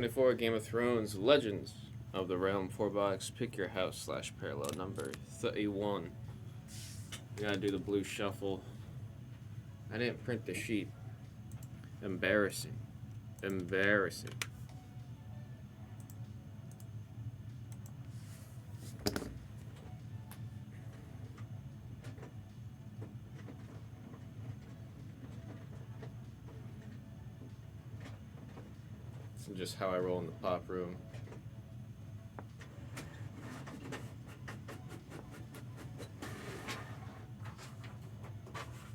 24 Game of Thrones Legends of the Realm 4 box. Pick your house / parallel number 31. You gotta do the blue shuffle. I didn't print the sheet. Embarrassing. Embarrassing. This is just how I roll in the pop room.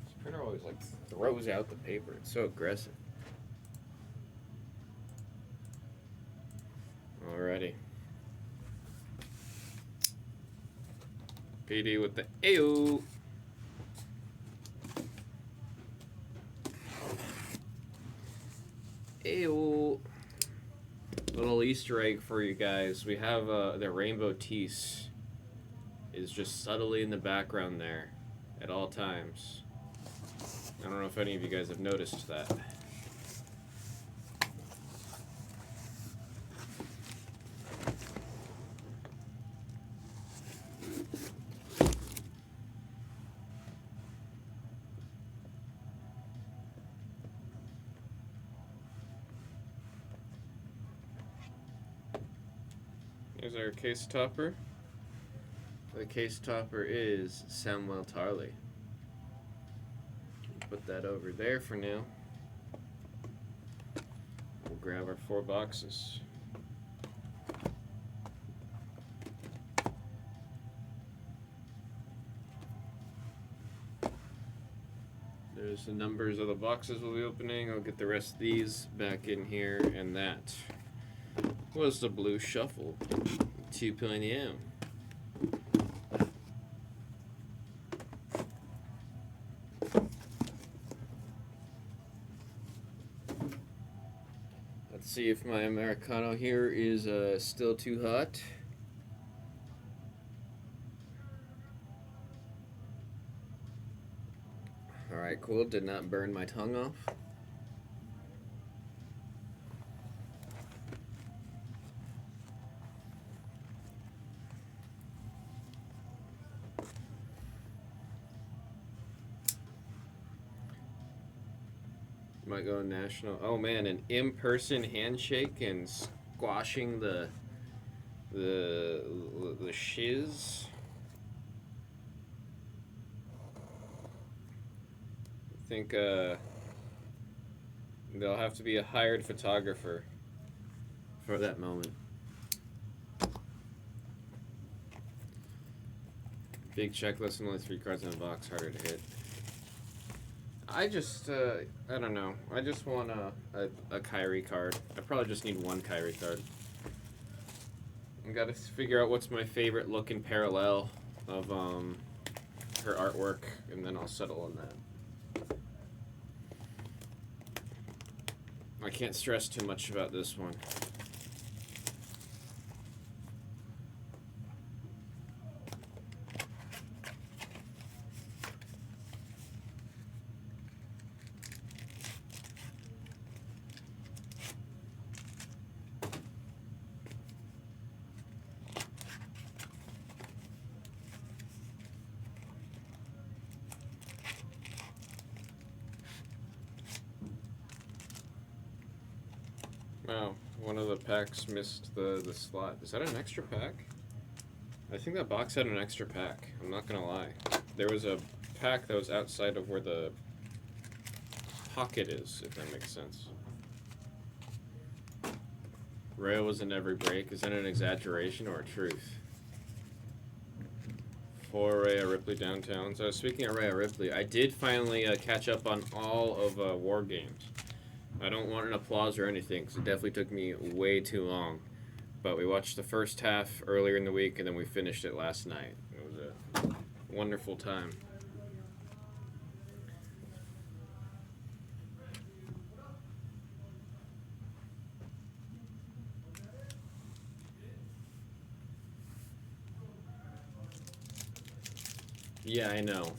This printer always like throws out the paper. It's so aggressive. Alrighty. PD with the AO. Ayo. Little Easter egg for you guys. We have the rainbow tease is just subtly in the background there at all times. I don't know if any of you guys have noticed that. Here's our case topper. The case topper is Samuel Tarly. Put that over there for now. We'll grab our 4 boxes. There's the numbers of the boxes we'll be opening. I'll get the rest of these back in here, and that was the blue shuffle 2 p.m. Let's see if my Americano here is still too hot. Alright, cool. Did not burn my tongue off. Might go national. Oh man, an in-person handshake and squashing the shiz. I think there'll have to be a hired photographer for that moment. Big checklist and only 3 cards in a box, harder to hit. I just, I don't know. I just want a Kyrie card. I probably just need 1 Kyrie card. I gotta figure out what's my favorite look in parallel of her artwork, and then I'll settle on that. I can't stress too much about this one. Wow, one of the packs missed the slot. Is that an extra pack? I think that box had an extra pack. I'm not gonna lie. There was a pack that was outside of where the pocket is, if that makes sense. Rhea was in every break. Is that an exaggeration or a truth? For Rhea Ripley downtown. So speaking of Rhea Ripley, I did finally catch up on all of War Games. I don't want an applause or anything, because it definitely took me way too long. But we watched the first half earlier in the week, and then we finished it last night. It was a wonderful time. Yeah, I know.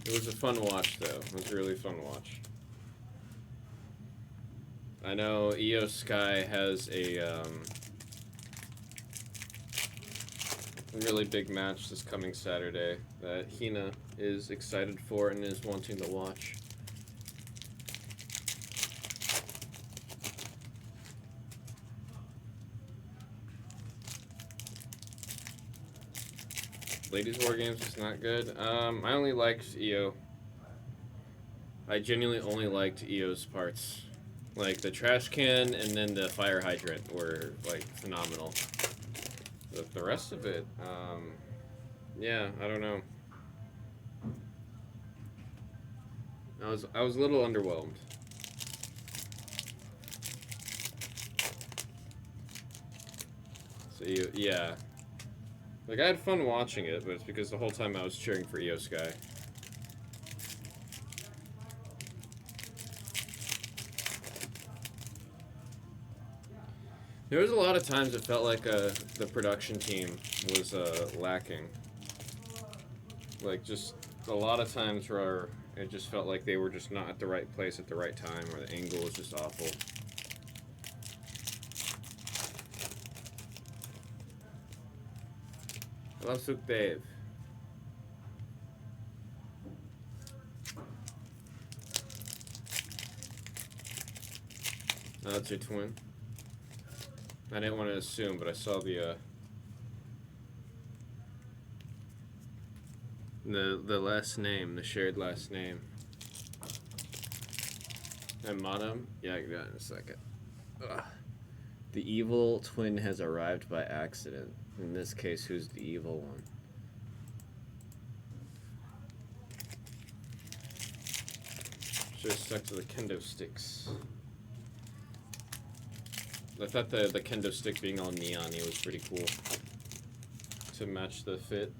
It was a fun watch, though. It was a really fun watch. I know EO Sky has a really big match this coming Saturday that Hina is excited for and is wanting to watch. Ladies War Games is not good. I only liked EO. I genuinely only liked EO's parts. Like the trash can and then the fire hydrant were like phenomenal. But the rest of it, yeah, I don't know. I was a little underwhelmed. So yeah. Like I had fun watching it, but it's because the whole time I was cheering for EO Sky. There was a lot of times it felt like the production team was lacking. Like just a lot of times where it just felt like they were just not at the right place at the right time, or the angle was just awful. Hello, Sukhdev. Oh, that's your twin. I didn't want to assume, but I saw the last name, the shared last name. And Madam? Yeah, I got it in a second. Ugh. The evil twin has arrived by accident. In this case, who's the evil one? Should've stuck to the kendo sticks. I thought the kendo stick being all neon-y was pretty cool to match the fit.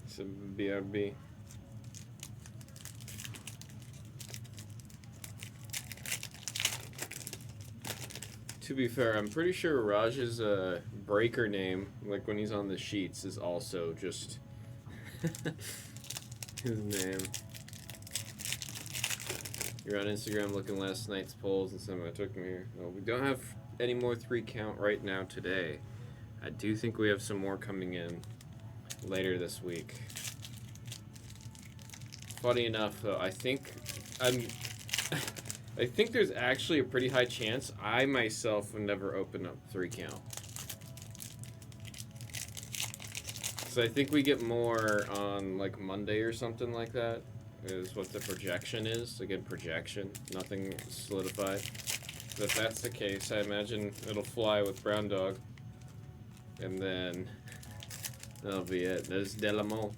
It's a BRB. To be fair, I'm pretty sure Raj's breaker name, like when he's on the sheets, is also just his name. You're on Instagram looking last night's polls and someone took me here. Well, we don't have any more 3 count right now today. I do think we have some more coming in later this week. Funny enough, though, I think there's actually a pretty high chance I myself would never open up 3 count. So I think we get more on like Monday or something like that, is what the projection is. Again, projection, nothing solidified. But if that's the case, I imagine it'll fly with Brown Dog. And then that'll be it. There's Delamo.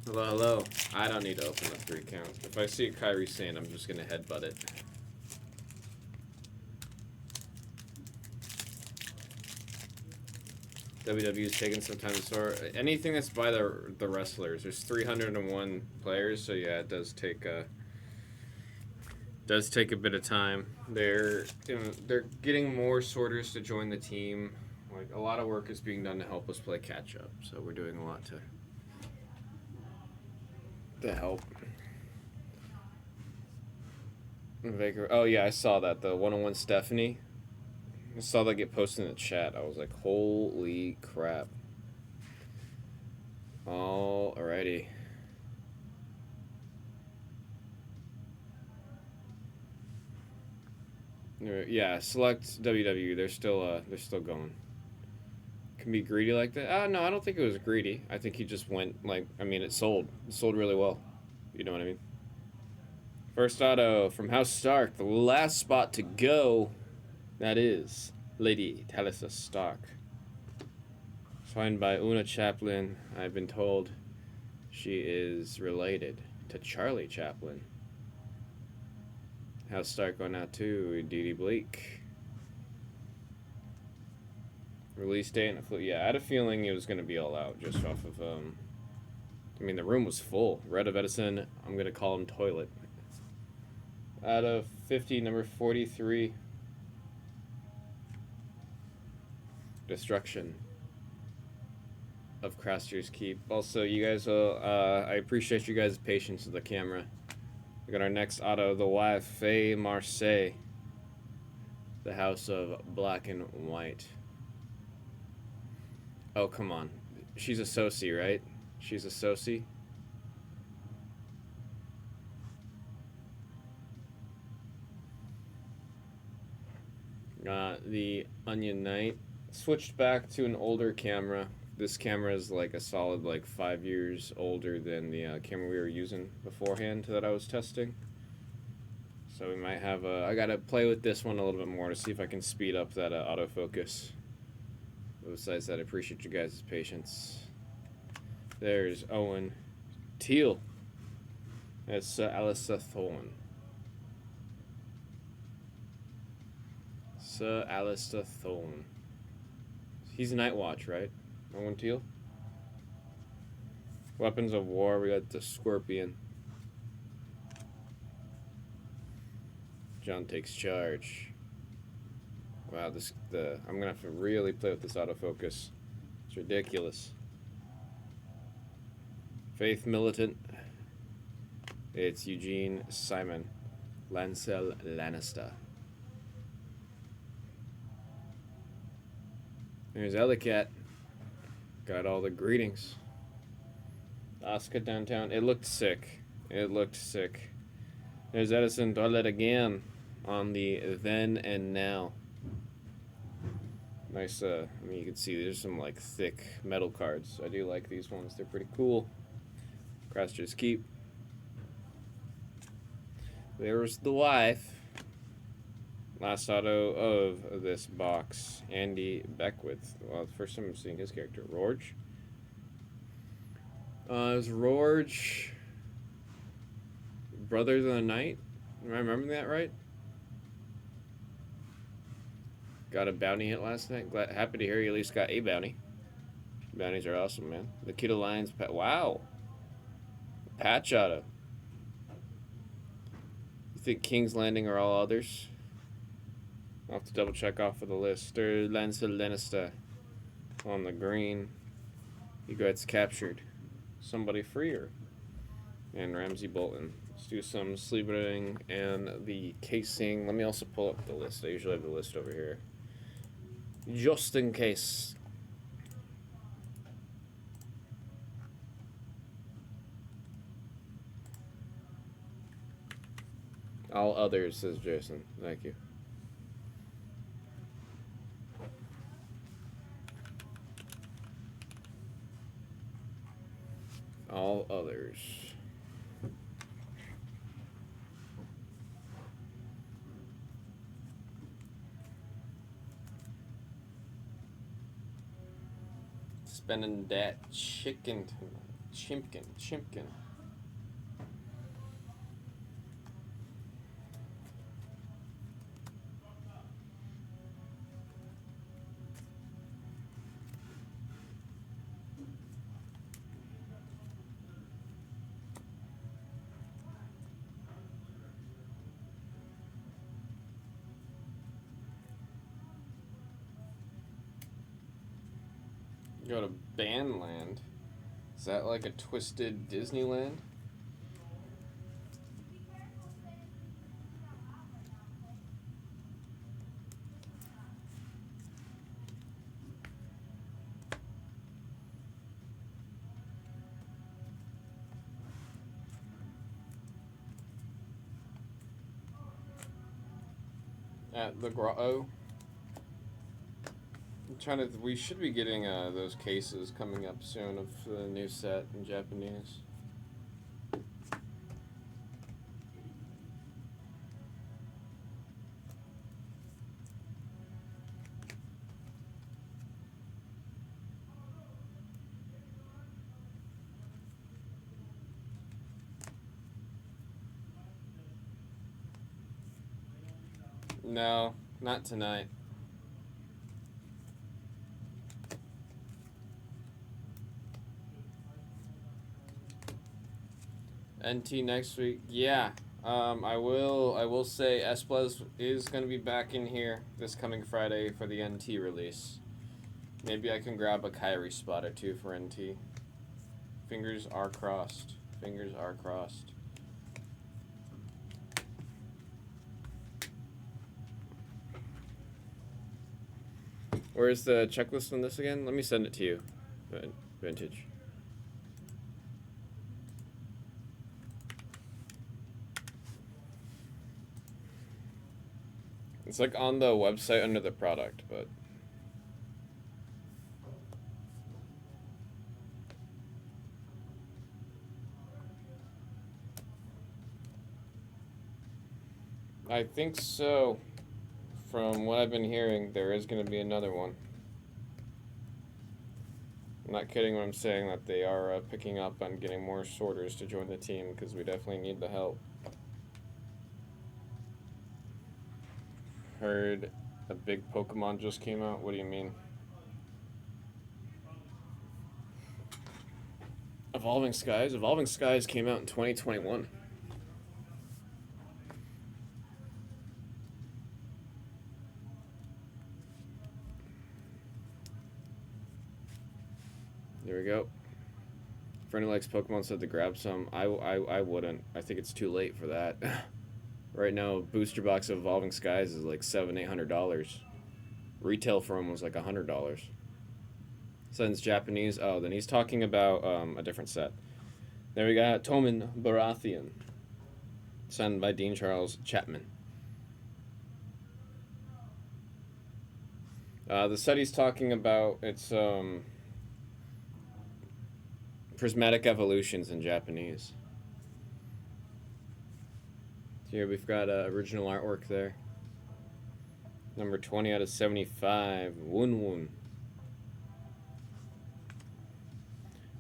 Hello, hello. I don't need to open up 3 counts. If I see a Kyrie Sane, I'm just gonna headbutt it. WWE's taking some time to sort. Anything that's by the wrestlers. There's 301 players, so yeah, it does take a bit of time. They're getting more sorters to join the team. Like a lot of work is being done to help us play catch up. So we're doing a lot to help. Baker. Oh yeah, I saw that. The 101 Stephanie. I saw that get posted in the chat. I was like, holy crap. Alrighty. Yeah, select WWE. They're still going. Can be greedy like that? No, I don't think it was greedy. I think he just went like, I mean, it sold. It sold really well. You know what I mean? First auto from House Stark. The last spot to go. That is Lady Talisa Stark. Signed by Una Chaplin. I've been told she is related to Charlie Chaplin. House Stark going out to Dee Dee Blake. Release date and yeah, I had a feeling it was going to be all out just off of, I mean, the room was full. Red of Edison, I'm going to call him Toilet. Out of 50, number 43. Destruction. of Craster's Keep. Also, you guys will, I appreciate you guys' patience with the camera. We got our next auto, the wife, Faye Marseille. The House of Black and White. Oh, come on. She's a Soci, right? She's a Soci. The Onion Knight. Switched back to an older camera. This camera is like a solid 5 years older than the camera we were using beforehand that I was testing. So we might have I gotta play with this one a little bit more to see if I can speed up that autofocus. But besides that, I appreciate you guys' patience. There's Owen Teal. That's Alyssa Thorne. Alistair Thorne. He's Night Watch, right? Owen Teal? Weapons of War, we got the Scorpion. John takes charge. Wow, I'm gonna have to really play with this autofocus. It's ridiculous. Faith Militant. It's Eugene Simon. Lancel Lannister. There's Ellicat. Got all the greetings. Oscar downtown. It looked sick. There's Edison Toilet again on the then and now. Nice, I mean, you can see there's some thick metal cards. I do like these ones. They're pretty cool. Craster's Keep. There's the wife. Last auto of this box, Andy Beckwith. Well, the first time I'm seeing his character, Rorge. Is Rorge Brother of the Night? Am I remembering that right? Got a bounty hit last night. Happy to hear you at least got a bounty. Bounties are awesome, man. The Nikita Lions. Wow. Patch auto. You think King's Landing are all others? I'll have to double check off of the list. There's Lancel Lannister on the green. He gets captured. Somebody freer. And Ramsey Bolton. Let's do some sleeving and the casing. Let me also pull up the list. I usually have the list over here, just in case. All others, says Jason. Thank you. All others. Spending that chimpkin. Go to Bandland. Is that like a twisted Disneyland? At the Grotto. We should be getting those cases coming up soon of the new set in Japanese. No, not tonight. NT next week. Yeah. I will say Esplez is going to be back in here this coming Friday for the NT release. Maybe I can grab a Kyrie spot or two for NT. Fingers are crossed. Fingers are crossed. Where's the checklist on this again? Let me send it to you. Vintage. It's like on the website under the product, but I think so. From what I've been hearing, there is going to be another one. I'm not kidding when I'm saying that they are picking up on getting more sorters to join the team because we definitely need the help. Heard a big Pokemon just came out. What do you mean? Evolving Skies? Evolving Skies came out in 2021. There we go. Friend who likes Pokemon said to grab some. I wouldn't. I think it's too late for that. Right now, a booster box of Evolving Skies is like $700-800. Retail for him was like $100. Sends Japanese. Oh, then he's talking about a different set. There we got Toman Baratheon. Sent by Dean Charles Chapman. The set he's talking about, it's Prismatic Evolutions in Japanese. Here we've got original artwork there. Number 20 out of 75. Woon Woon.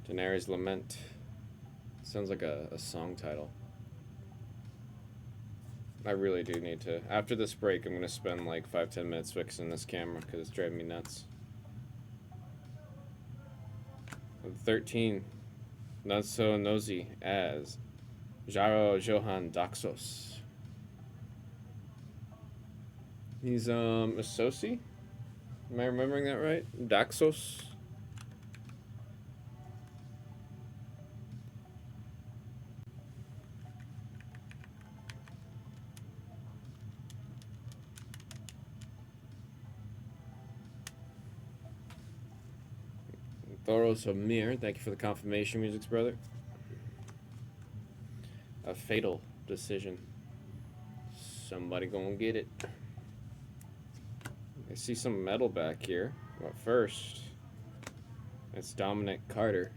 Daenerys Lament. Sounds like a song title. I really do need to. After this break, I'm going to spend like 5-10 minutes fixing this camera because it's driving me nuts. 13. Not so nosy as Jaro Johan Daxos. He's Asosi? Am I remembering that right? Daxos? Thoros Amir, thank you for the confirmation, Music's brother. A fatal decision. Somebody gonna get it. I see some metal back here. But first, it's Dominic Carter.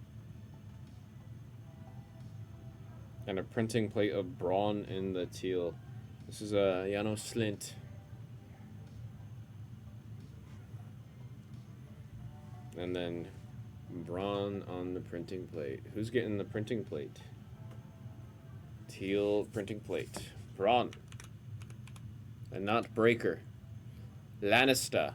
And a printing plate of Braun in the teal. This is a Jano Slint. And then Braun on the printing plate. Who's getting the printing plate? Teal printing plate. Braun. And not Breaker. Lannister.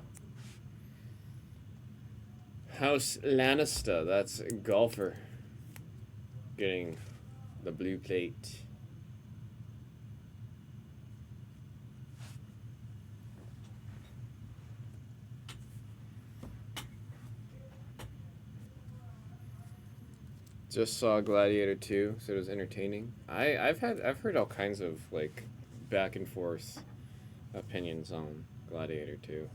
House Lannister. That's a golfer. Getting the blue plate. Just saw Gladiator 2, so it was entertaining. I've heard all kinds of like back and forth opinions on Gladiator 2.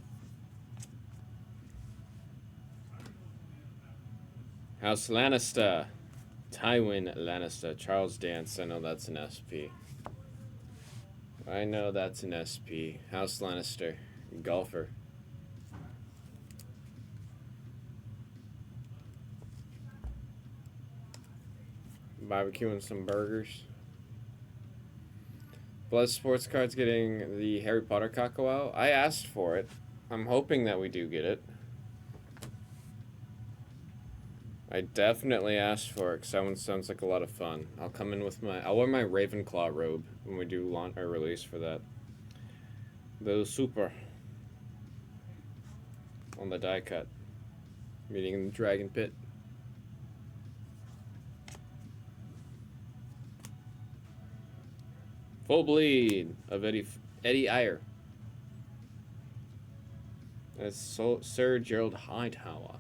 House Lannister. Tywin Lannister. Charles Dance. I know that's an SP. I know that's an SP. House Lannister. Golfer. Barbecuing some burgers. Blood Sports Cards getting the Harry Potter Kako out. I asked for it. I'm hoping that we do get it. I definitely asked for it because that one sounds like a lot of fun. I'll come in with I'll wear my Ravenclaw robe when we do launch or release for that. Those super on the die cut. Meeting in the Dragon Pit. Full bleed of Eddie Iyer. That's Sir Gerald Hightower.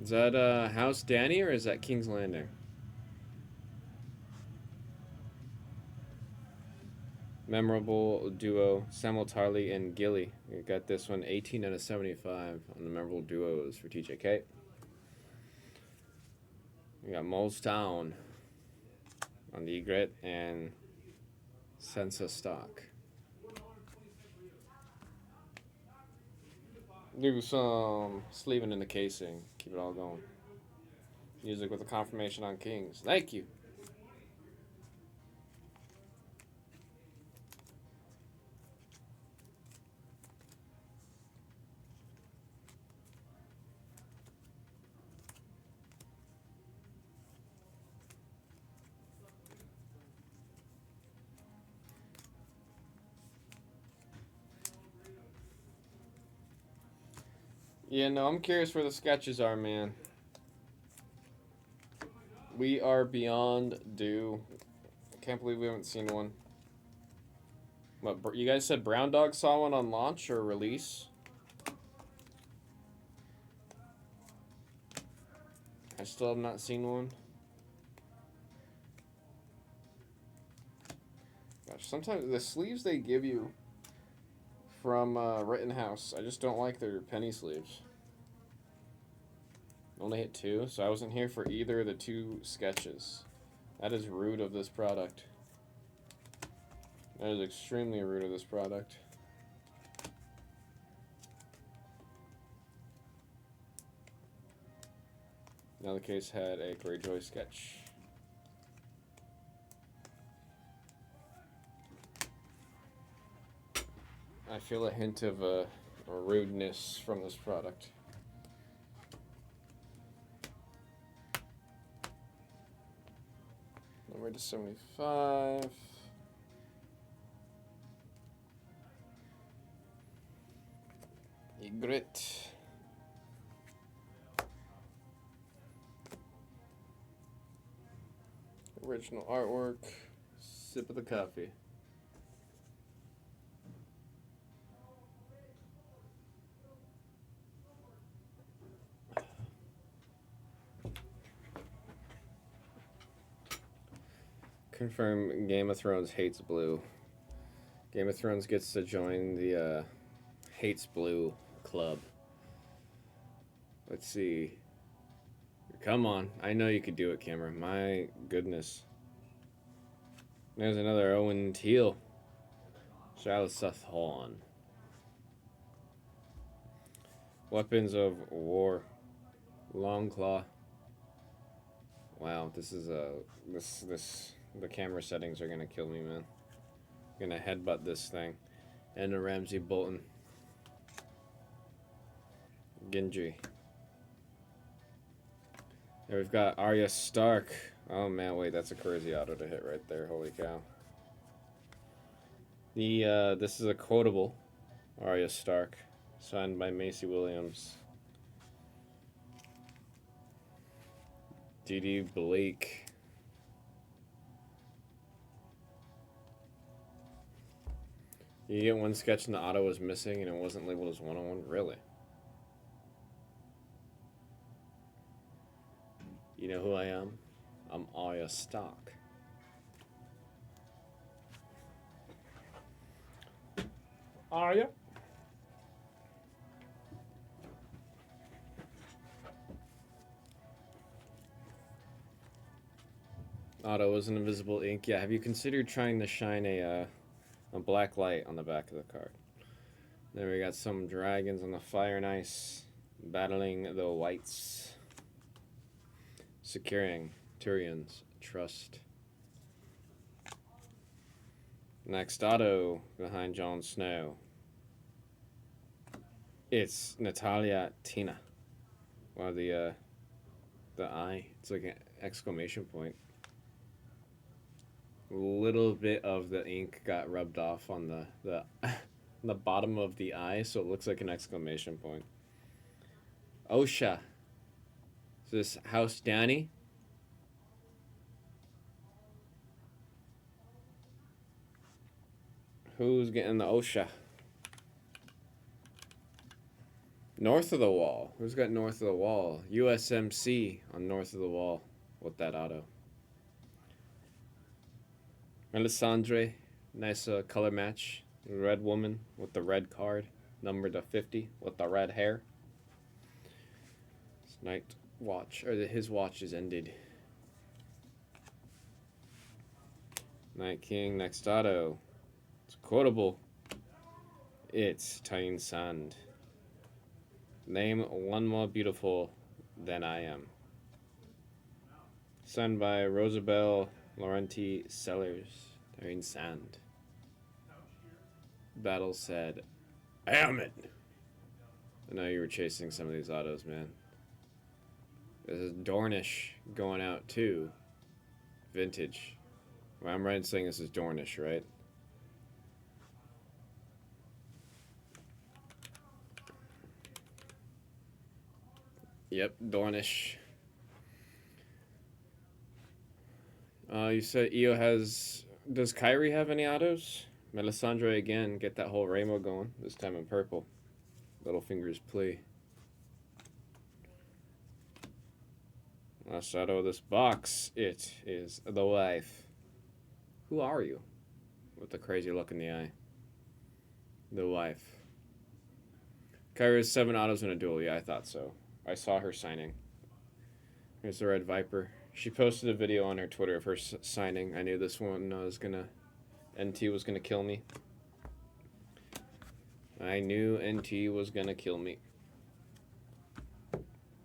Is that House Danny or is that King's Landing? Memorable duo Samuel Tarley and Gilly. We got this one 18 out of 75 on the memorable duos for TJK. We got Moles Town on the Egret and Sensa Stock. Do some sleeving in the casing. Keep it all going. Music with a confirmation on Kings. Thank you. Yeah, no, I'm curious where the sketches are, man. We are beyond due. Can't believe we haven't seen one. What, you guys said Brown Dog saw one on launch or release? I still have not seen one. Gosh, sometimes the sleeves they give you from Rittenhouse, I just don't like their penny sleeves. Only hit 2, so I wasn't here for either of the 2 sketches. That is rude of this product. That is extremely rude of this product. Now the case had a Greyjoy sketch. I feel a hint of a rudeness from this product. Number to 75. Egret. Original artwork. Sip of the coffee. Confirm Game of Thrones hates blue. Game of Thrones gets to join the hates blue club. Let's see. Come on. I know you could do it, Cameron. My goodness. There's another Owen Teal. Charlotte Seth Horn. Weapons of War. Longclaw. Wow, this is the camera settings are gonna kill me, man. I'm gonna headbutt this thing. And a Ramsey Bolton. Genji. There we've got Arya Stark. Oh man, wait, that's a crazy auto to hit right there. Holy cow. This is a quotable Arya Stark, signed by Macy Williams. D.D. Blake. You get one sketch and the auto was missing and it wasn't labeled as 101? Really? You know who I am? I'm Arya Stark. Arya? Auto is an invisible ink. Yeah, have you considered trying to shine a black light on the back of the card? Then we got some dragons on the fire and ice battling the whites. Securing Tyrion's trust. Next auto behind Jon Snow. It's Natalia Tina. Wow, the eye. It's like an exclamation point. A little bit of the ink got rubbed off on the the bottom of the eye, so it looks like an exclamation point. Osha. Is this House Danny? Who's getting the Osha? North of the wall. Who's got north of the wall? USMC on north of the wall with that auto. Melisandre, nice color match. Red woman with the red card, numbered to 50 with the red hair. His night watch, or his watch is ended. Night King, next auto. It's quotable. It's Tyne Sand. Name one more beautiful than I am. Signed by Rosabelle Laurenti Sellers. Tyne Sand. Battle said, "Am it." I know you were chasing some of these autos, man. This is Dornish going out too. Vintage. Well, I'm right in saying this is Dornish, right? Yep, Dornish. You said EO has... Does Kyrie have any autos? Melisandre again, get that whole rainbow going, this time in purple. Little fingers play. Last auto of this box, it is the wife. Who are you? With the crazy look in the eye. The wife. Kyrie has 7 autos in a duel. Yeah, I thought so. I saw her signing. Here's the Red Viper. She posted a video on her Twitter of her signing. I knew this one was gonna... NT was gonna kill me. I knew NT was gonna kill me.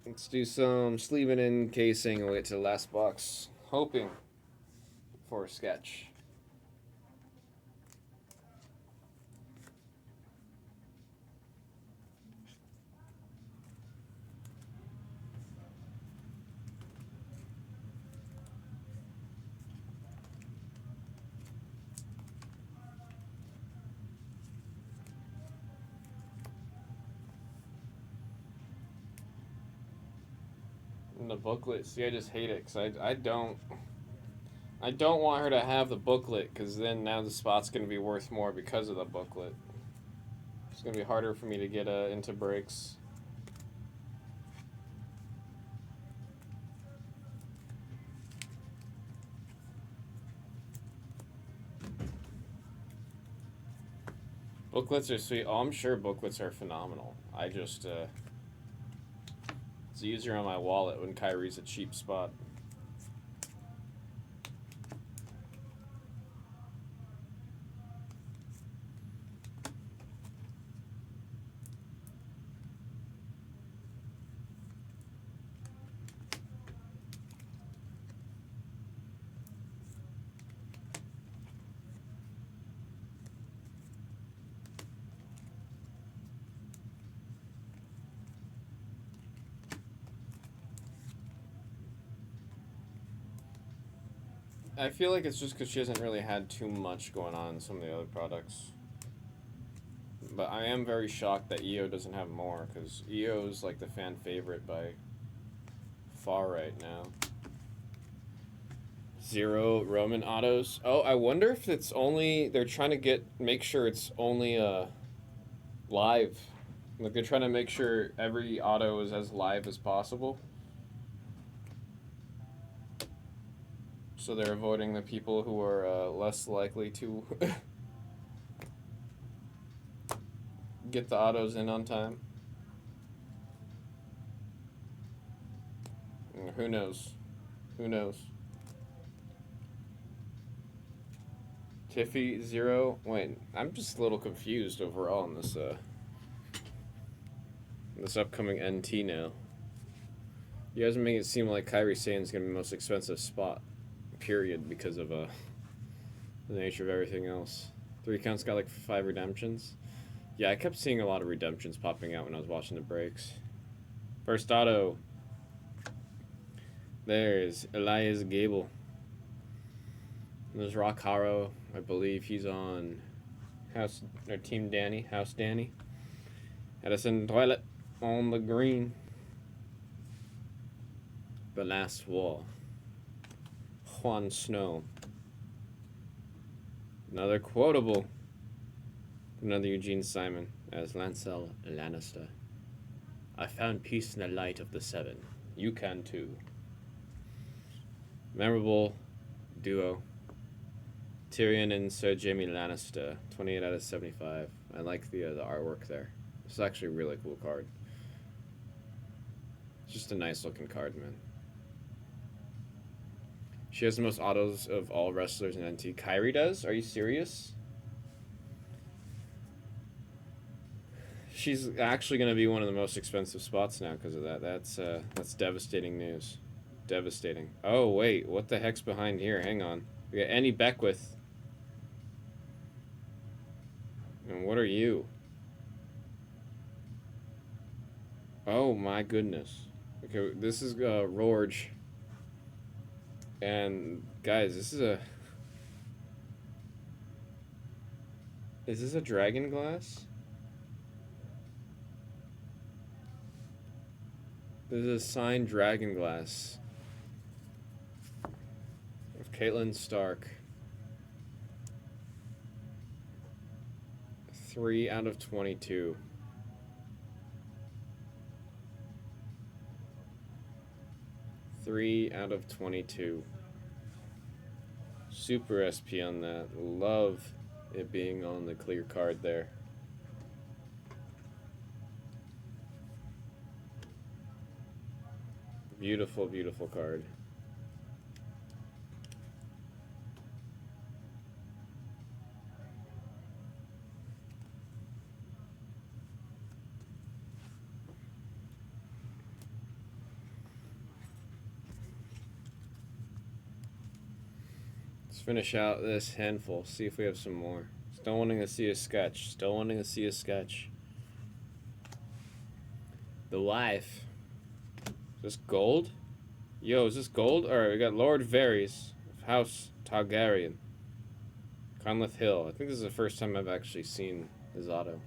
Let's do some sleeving and casing and we'll get to the last box. Hoping for a sketch. And the booklet, see, I just hate it because I don't want her to have the booklet because then now the spot's going to be worth more because of the booklet. It's going to be harder for me to get into breaks. Booklets are sweet. Oh, I'm sure booklets are phenomenal. I just, it's easier on my wallet when Kyrie's a cheap spot. I feel like it's just because she hasn't really had too much going on in some of the other products. But I am very shocked that EO doesn't have more, because EO is like the fan favorite by far right now. 0 Roman autos. Oh, I wonder if it's only, they're trying to make sure it's only live. Like they're trying to make sure every auto is as live as possible. So they're avoiding the people who are less likely to get the autos in on time. Who knows? Who knows? Tiffy 0. Wait, I'm just a little confused overall in this upcoming NT now. You guys make it seem like Kyrie Sands gonna be the most expensive spot. Period, because of the nature of everything else. 3 counts got like 5 redemptions. Yeah, I kept seeing a lot of redemptions popping out when I was watching the breaks. First auto. There's Elias Gable. There's Rock Haro. I believe he's on Team Danny, House Danny. Edison Toilet on the green. The last wall. Juan Snow. Another quotable. Another Eugene Simon as Lancel Lannister. I found peace in the light of the seven. You can too. Memorable duo. Tyrion and Sir Jaime Lannister. 28 out of 75. I like the artwork there. It's actually a really cool card. It's just a nice looking card, man. She has the most autos of all wrestlers in NT. Kyrie does? Are you serious? She's actually going to be one of the most expensive spots now because of that. That's devastating news. Devastating. Oh, wait. What the heck's behind here? Hang on. We got Annie Beckwith. And what are you? Oh, my goodness. Okay, this is Rorge. And, guys, this is a... Is this a dragon glass? This is a signed dragon glass of Caitlin Stark. 3 out of 22. Three out of 22. Super SP on that. Love it being on the clear card there. Beautiful, beautiful card. Let's finish out this handful. See if we have some more. Still wanting to see a sketch. Still wanting to see a sketch. The wife. Is this gold? Yo, is this gold? Alright, we got Lord Varys of House Targaryen. Conleth Hill. I think this is the first time I've actually seen his auto.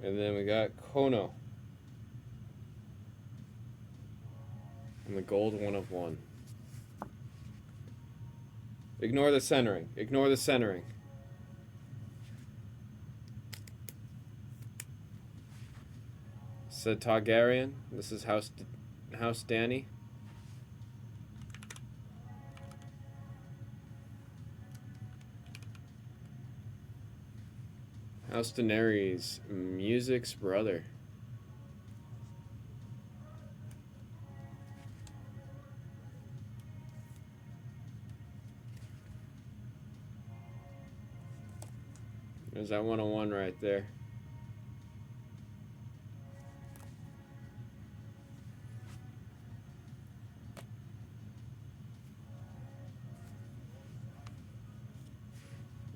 And then we got Kono. And the gold 1 of 1. Ignore the centering. Ignore the centering. Said Targaryen. This is House Dany. House Daenerys. Music's brother. There's that 101 right there.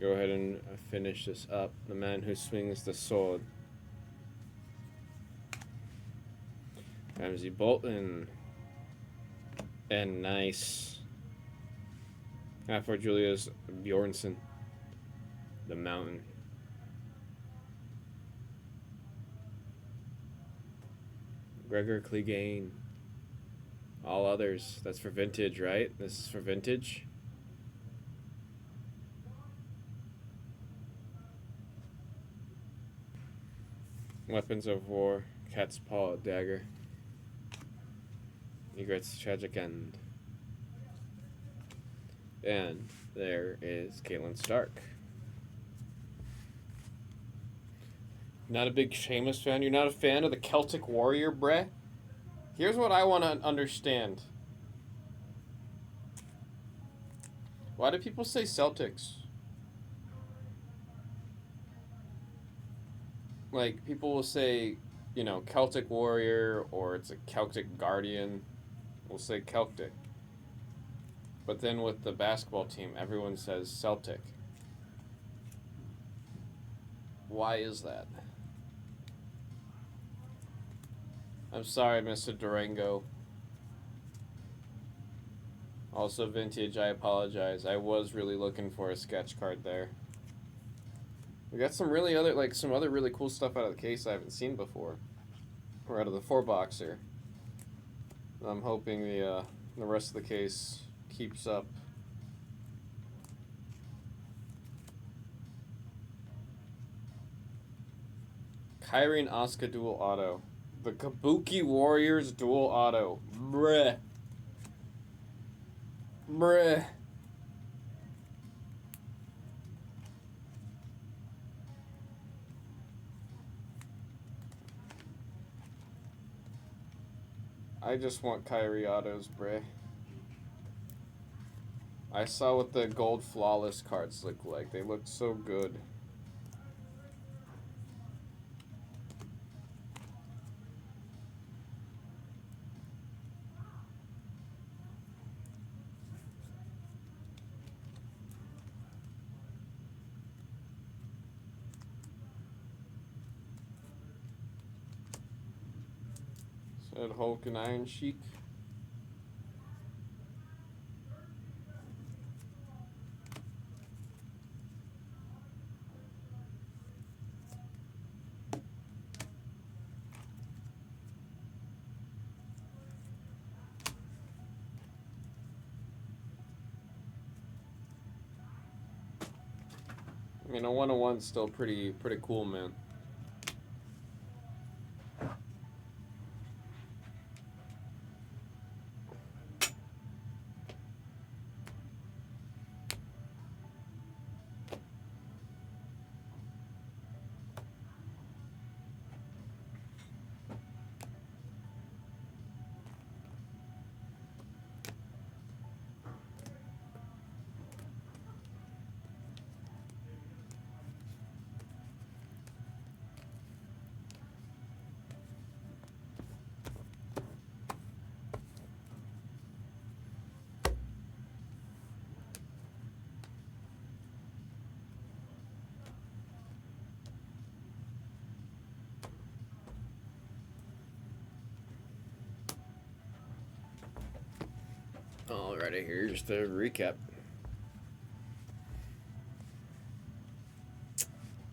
Go ahead and finish this up. The man who swings the sword. Ramsay Bolton. And nice. For Julius Bjornsson. The Mountain. Gregor Clegane. All others. That's for vintage, right? This is for vintage. Weapons of War. Cat's Paw Dagger. Egret's Tragic End. And there is Caitlin Stark. Not a big Sheamus fan? You're not a fan of the Celtic Warrior, breh? Here's what I want to understand. Why do people say Celtics? Like, people will say, you know, Celtic Warrior, or it's a Celtic Guardian. We'll say Celtic. But then with the basketball team, everyone says Celtic. Why is that? I'm sorry, Mr. Durango. Also, vintage, I apologize. I was really looking for a sketch card there. We got some really other, like, some other really cool stuff out of the case I haven't seen before. Or out of the 4-boxer. I'm hoping the rest of the case keeps up. Kyrie and Asuka dual auto. The Kabuki Warriors dual auto. Bruh. Bruh. I just want Kyrie autos, bruh. I saw what the gold flawless cards look like. They look so good. Said Hulk and Iron Sheik. I mean, a 101's still pretty cool, man. Alrighty, here's the recap.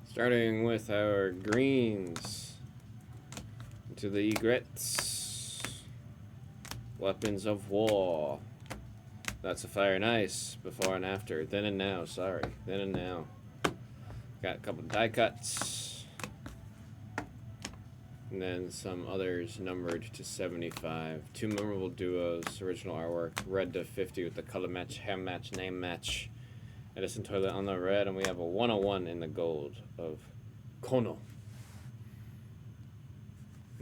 Starting with our greens. To the egrets. Weapons of war. That's a fire and ice. Before and after. Then and now, sorry. Then and now. Got a couple die cuts. And then some others numbered to 75. Two memorable duos, original artwork, red to 50 with the color match, hair match, name match. Edison Toilet on the red, and we have a 101 in the gold of Kono.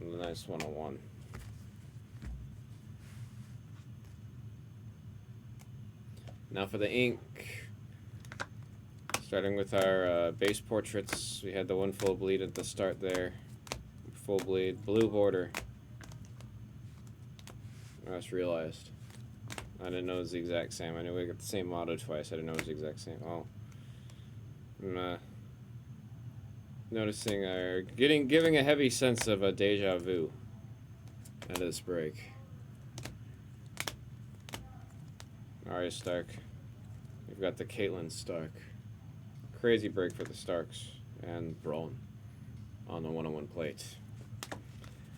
A nice 101. Now for the ink. Starting with our base portraits, we had the one full bleed at the start there. Full bleed, blue border. I just realized. I didn't know it was the exact same. I knew we got the same motto twice. I didn't know it was the exact same. Oh. I'm noticing giving a heavy sense of a deja vu at this break. Arya Stark. We've got the Caitlyn Stark. Crazy break for the Starks and Braun on the 101 plate.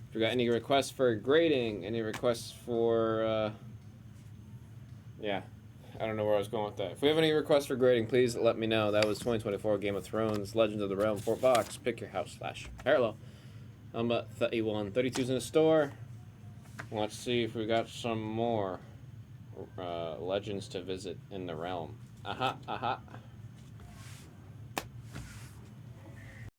If we got any requests for grading, any requests for, yeah, I don't know where I was going with that. If we have any requests for grading, please let me know. That was 2024 Game of Thrones, Legends of the Realm, 4 box, pick your house / parallel. Number 31, 32's in the store. Let's see if we got some more legends to visit in the realm. Aha, aha.